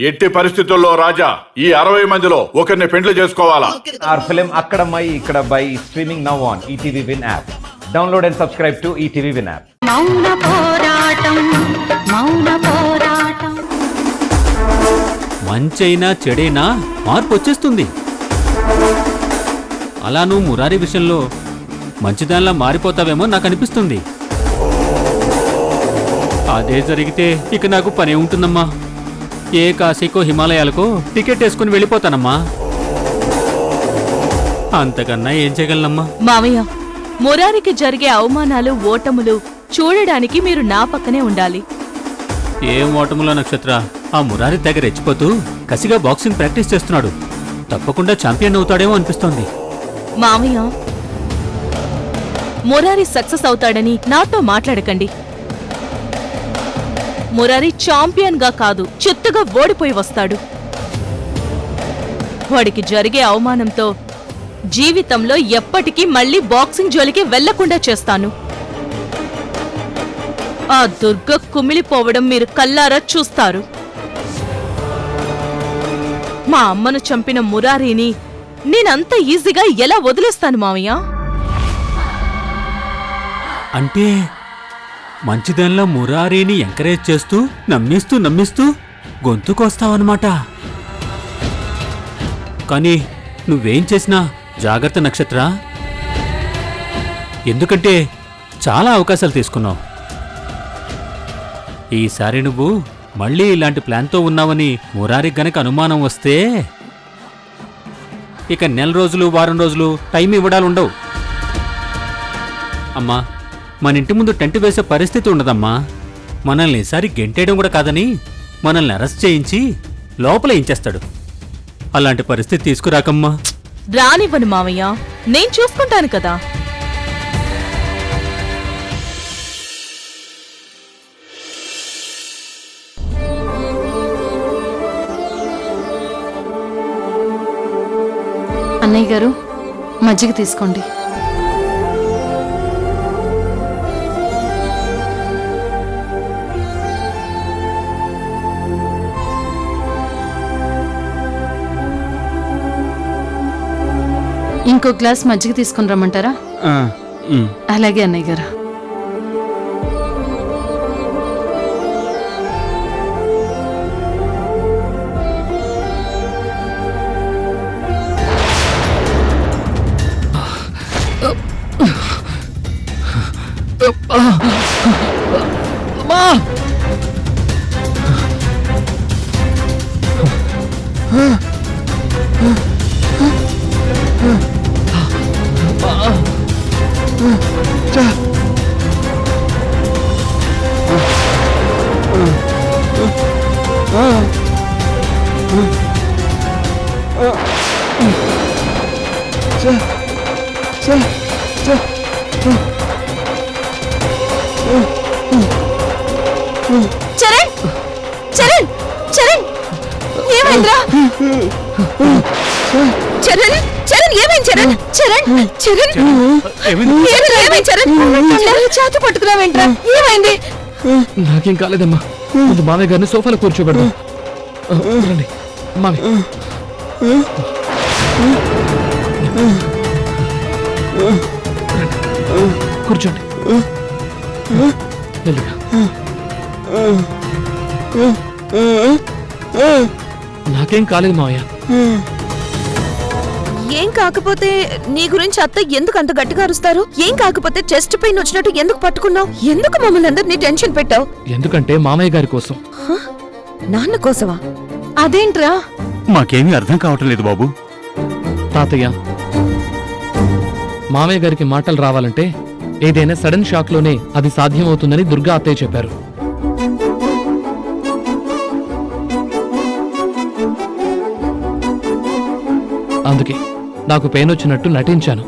ఎట్టి పరిస్థితుల్లో రాజా ఈ 60 మందిలో ఒకరిని పెండ్లు చేసుకోవాలా? Our film Akkadamai Ikkadabbai is streaming now on ETV Win app. Download and subscribe to ETV Win app. మౌన పోరాటం మంచైనా చెడైనా మార్పు వచ్చేస్తుంది. అలా నువ్వు మురారి విషయంలో మంచిదానిలా మారిపోతావేమో నాకు అనిపిస్తుంది. అదే జరిగితే ఇక నాకు పనే ఉంటుందమ్మా. ఏ కాశీకో హిమాలయాలకో టికెట్ వేసుకుని వెళ్ళిపోతానమ్మా. అంతకన్నా ఏం చేయగలనమ్మా? మావయ్య, మురారికి జరిగే అవమానాలు ఓటములు చూడడానికి మీరు నా పక్కనే ఉండాలి. ఏం ఓటములో నక్షత్ర, ఆ మురారి దగ్గర రెచ్చిపోతూ కసిగా బాక్సింగ్ ప్రాక్టీస్ చేస్తున్నాడు. తప్పకుండా ఛాంపియన్ అవుతాడేమో అనిపిస్తోంది. మావయ్య, మురారి సక్సెస్ అవుతాడని నాతో మాట్లాడకండి. మురారి ఛాంపియన్ గా కాదు, చిత్తుగా ఓడిపోయి వస్తాడు. వాడికి జరిగే అవమానంతో జీవితంలో ఎప్పటికీ మళ్లీ బాక్సింగ్ జోలికి వెళ్లకుండా చేస్తాను. ఆ దుర్గ కుమిలిపోవడం మీరు కల్లారా చూస్తారు. మా అమ్మను చంపిన మురారిని నేనంత ఈజీగా ఎలా వదిలేస్తాను మావయ్య? అంటే మంచిదానిలో మురారీని ఎంకరేజ్ చేస్తూ నమ్మిస్తూ గొంతుకొస్తావన్నమాట. కానీ నువ్వేం చేసినా జాగ్రత్త నక్షత్ర. ఎందుకంటే చాలా అవకాశాలు తీసుకున్నావు. ఈసారి నువ్వు మళ్ళీ ఇలాంటి ప్లాన్తో ఉన్నావని మురారికి గనక అనుమానం వస్తే ఇక నెల రోజులు వారం రోజులు టైం ఇవ్వడాలుండవు. అమ్మా, మన ఇంటి ముందు టెంట్ వేసే పరిస్థితి ఉండదమ్మా. మనల్ని ఈసారి గెంటేయడం కూడా కాదని మనల్ని అరెస్ట్ చేయించి లోపల ఇంచేస్తాడు. అలాంటి పరిస్థితి తీసుకురాకమ్మా. రానివ్వను మావయ్య, నేను చూసుకుంటాను కదా. అన్నయ్య గారు, మజ్జిగ తీసుకోండి. ఇంకో గ్లాస్ మజ్జిగ తీసుకుని రమ్మంటారా? అలాగే అన్నయ్య గారు. చరణ్, చరణ్, చరణ్, ఏమైందిరా? చరణ్, చరణ్, ఏమైంది చరణ్? చరణ్, చరణ్, ఏమైంది చరణ్? చేతి పట్టుకున్నావేంట్రా? ఏమైంది? నాకేం కాలేదమ్మా. ముందు మావయ్య గారిని సోఫాలో కూర్చోబెడదాం. రండి మావయ్య. కూర్చోండి. మెల్లిగా. నాకేం కాలేదు మావయ్య. ఏం కాకపోతే నీ గురించి అత్త ఎందుకు అంత గట్టిగా అరుస్తారు? ఏం కాకపోతే చెస్ట్ పెయిన్ వచ్చినట్టు ఎందుకు పట్టుకున్నావు? ఎందుకు మమ్మల్ని అందరినీ టెన్షన్ పెట్టావు? ఎందుకంటే మామయ్య గారి కోసం. నాన్న కోసమా? అదేంట్రా? మాకేమీ అర్థం కావటం లేదు బాబు. తాతయ్య, మామయ్య గారికి మాటలు రావాలంటే ఏదైనా సడన్ షాక్ లోనే అది సాధ్యమవుతుందని దుర్గా అత్తయ్య చెప్పారు. అందుకే నాకు పెయిన్ వచ్చినట్టు నటించాను.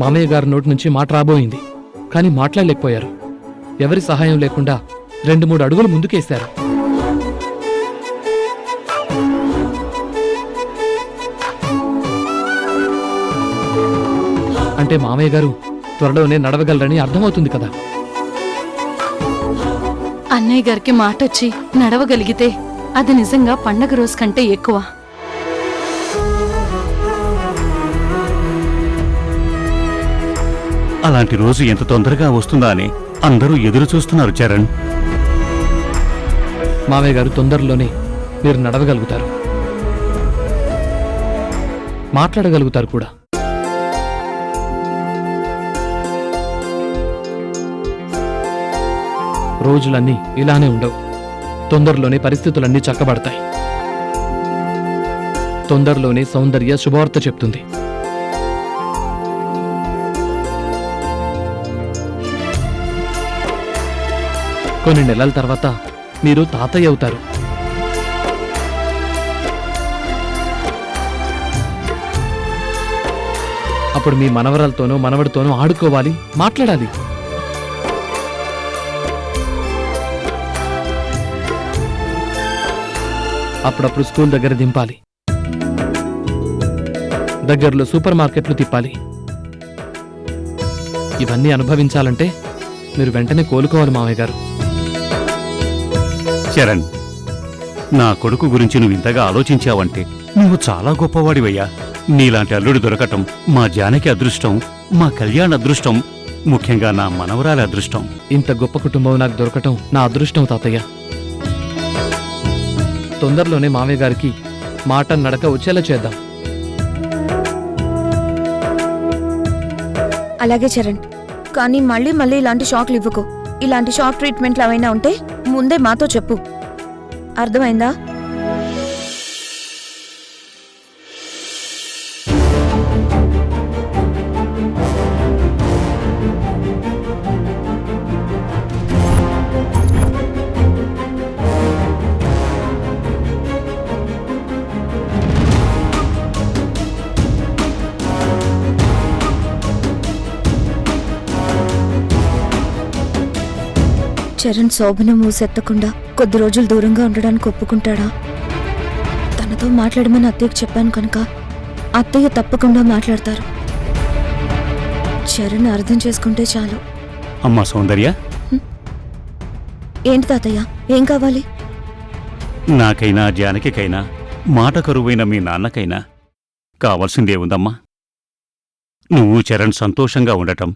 మామయ్య గారి నోటి నుంచి మాట రాబోయింది, కానీ మాట్లాడలేకపోయారు. ఎవరి సహాయం లేకుండా 2-3 అడుగులు ముందుకేశారు. అంటే మామయ్య గారు త్వరలోనే నడవగలరని అర్థమవుతుంది కదా. అన్నయ్య గారికి మాటొచ్చి నడవగలిగితే అది నిజంగా పండగ రోజు కంటే ఎక్కువ. అలాంటి రోజు ఎంత తొందరగా వస్తుందా అని అందరూ ఎదురు చూస్తున్నారు చరణ్. మావయ్య గారు, తొందరలోనే మీరు నడవగలుగుతారు, మాట్లాడగలుగుతారు కూడా. రోజులన్నీ ఇలానే ఉండవు. తొందరలోనే పరిస్థితులన్నీ చక్కబడతాయి. తొందరలోనే సౌందర్య శుభవార్త చెప్తుంది. కొన్ని నెలల తర్వాత మీరు తాతయ్య అవుతారు. అప్పుడు మీ మనవరాలతోనో మనవడితోనో ఆడుకోవాలి, మాట్లాడాలి. అప్పుడప్పుడు స్కూల్ దగ్గర దింపాలి, దగ్గరలో సూపర్ మార్కెట్లు తిప్పాలి. ఇవన్నీ అనుభవించాలంటే మీరు వెంటనే కోలుకోవాలి మావయ్య గారు. చరణ్, నా కొడుకు గురించి నువ్వు ఇంతగా ఆలోచించావంటే నువ్వు చాలా గొప్పవాడివయ్యా. నీలాంటి అల్లుడు దొరకటం మా జానకి అదృష్టం, మా కళ్యాణ్ అదృష్టం, ముఖ్యంగా నా మనవరాలి అదృష్టం. ఇంత గొప్ప కుటుంబం నాకు దొరకటం నా అదృష్టం తాతయ్య. తొందరలోనే మావయ్య గారికి మాట నడక వచ్చేలా చేద్దాం. అలాగే చరణ్, కానీ మళ్ళీ మళ్ళీ ఇలాంటి షాక్లు ఇవ్వకు. ఇలాంటి షాక్ ట్రీట్మెంట్లు ఏమైనా ఉంటే ముందే మాతో చెప్పు, అర్థమైందా? చరణ్ శోభను మూసెత్తకుండా కొద్ది రోజులు దూరంగా ఉండడానికి ఒప్పుకుంటాడా? తనతో మాట్లాడమని అత్తయ్యకు చెప్పాను కనుక అత్తయ్య తప్పకుండా మాట్లాడతారు. చరణ్ అర్థం చేసుకుంటే చాలు. అమ్మా సౌందర్య, ఏంటి తాతయ్య, ఏం కావాలి? నాకైనా జానకికైనా మాట కరువైన మీ నాన్నకైనా కావాల్సిందే ఉందమ్మా. నువ్వు చరణ్ సంతోషంగా ఉండటం,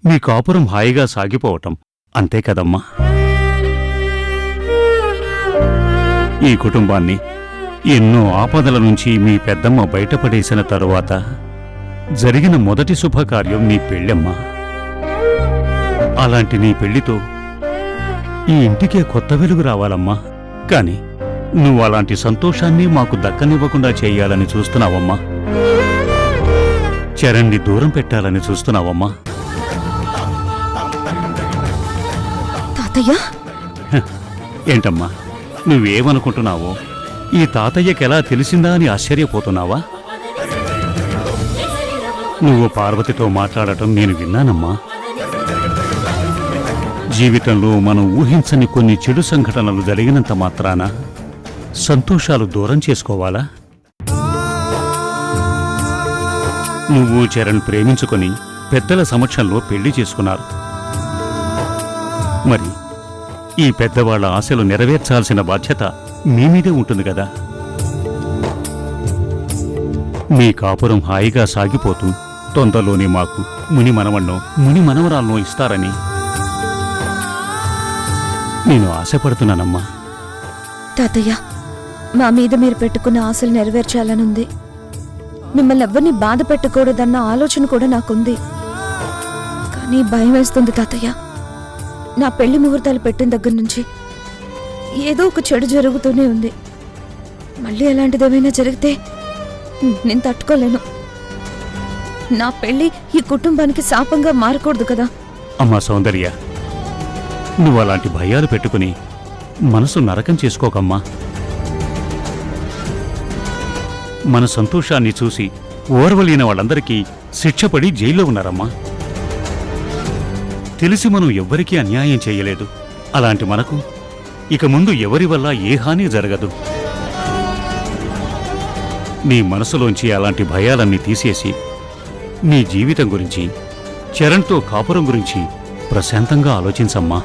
మీ కాపురం హాయిగా సాగిపోవటం, అంతే కదమ్మా. ఈ కుటుంబాన్ని ఎన్నో ఆపదల నుంచి మీ పెద్దమ్మ బయటపడేసిన తరువాత జరిగిన మొదటి శుభకార్యం నీ పెళ్ళమ్మా. అలాంటి నీ పెళ్లితో ఈ ఇంటికే కొత్త వెలుగు రావాలమ్మా. కాని నువ్వు అలాంటి సంతోషాన్ని మాకు దక్కనివ్వకుండా చేయాలని చూస్తున్నావమ్మా. చరణ్ని దూరం పెట్టాలని చూస్తున్నావమ్మా. తాతయ్య, ఏంటమ్మా నువ్వేమనుకుంటున్నావో? ఈ తాతయ్యకెలా తెలిసిందా అని ఆశ్చర్యపోతున్నావా? నువ్వు పార్వతితో మాట్లాడటం నేను విన్నానమ్మా. జీవితంలో మనం ఊహించని కొన్ని చెడు సంఘటనలు జరిగినంత మాత్రాన సంతోషాలు దూరం చేసుకోవాలా? నువ్వు చరణ్ ప్రేమించుకొని పెద్దల సమక్షంలో పెళ్లి చేసుకున్నారు. మరి ఈ పెద్దవాళ్ల ఆశలు నెరవేర్చాల్సిన బాధ్యత మీ మీదే ఉంటుంది కదా. మీ కాపురం హాయిగా సాగిపోతూ తొందరలోనే మాకు ముని మనవణ్ణో ముని మనవరాలను ఇస్తారని నేను ఆశపడుతున్నానమ్మా. తాతయ్య, మా మీద మీరు పెట్టుకున్న ఆశలు నెరవేర్చాలనుంది. మిమ్మల్ని ఎవ్వరిని బాధ పెట్టకూడదన్న ఆలోచన కూడా నాకుంది. కానీ భయం వేస్తుంది తాతయ్య. నా పెళ్లి ముహూర్తాలు పెట్టిన దగ్గర నుంచి ఏదో ఒక చెడు జరుగుతూనే ఉంది. మళ్ళీ అలాంటిదేమైనా జరిగితే నేను తట్టుకోలేను. నా పెళ్లి ఈ కుటుంబానికి శాపంగా మారకూడదు కదా. అమ్మా సౌందర్య, నువ్వు అలాంటి భయాలు పెట్టుకుని మనసు నరకం చేసుకోకమ్మా. మన సంతోషాన్ని చూసి ఓర్వలేని వాళ్ళందరికీ శిక్షపడి జైల్లో ఉన్నారమ్మా. తెలిసి మనం ఎవ్వరికీ అన్యాయం చేయలేదు. అలాంటి మనకు ఇక ముందు ఎవరి వల్ల ఏ హాని జరగదు. నీ మనసులోంచి అలాంటి భయాలన్నీ తీసేసి నీ జీవితం గురించి, చరణ్తో కాపురం గురించి ప్రశాంతంగా ఆలోచించమ్మా.